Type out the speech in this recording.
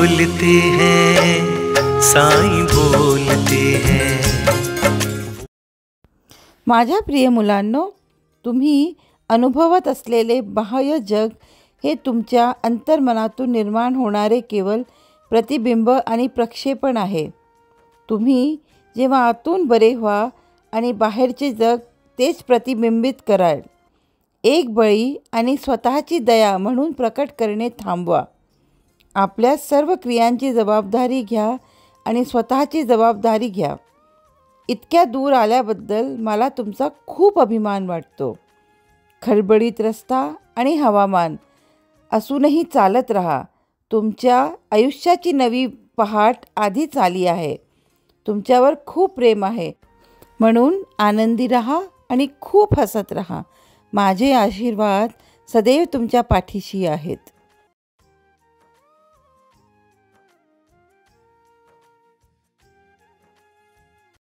बोलते हैं, साईं बोलते हैं। माझ्या प्रिय मुलांनो, तुम्ही अनुभवत असलेले बाह्य जग हे तुमच्या अंतर्मनातून निर्माण होणारे केवळ प्रतिबिंब आणि प्रक्षेपण आहे। तुम्ही जेव्हा आतून बरे व्हा आणि बाहेरचे जग तेच प्रतिबिंबित कराल। एक बळी आणि स्वतःची दया म्हणून प्रकट करणे थांबवा। आपल्या सर्व क्रियांची जबाबदारी घ्या आणि स्वतःची जबाबदारी घ्या। इतक्या दूर आल्याबद्दल मला तुमचा खूप अभिमान वाटतो। खडबडीत रस्ता आणि हवामान असूनही चालत राहा। तुमच्या आयुष्याची नवी पहाट आधीच आली आहे। तुमच्यावर खूप प्रेम आहे, म्हणून आनंदी राहा आणि खूप हसत राहा। माझे आशीर्वाद सदैव तुमच्या पाठीशी आहेत।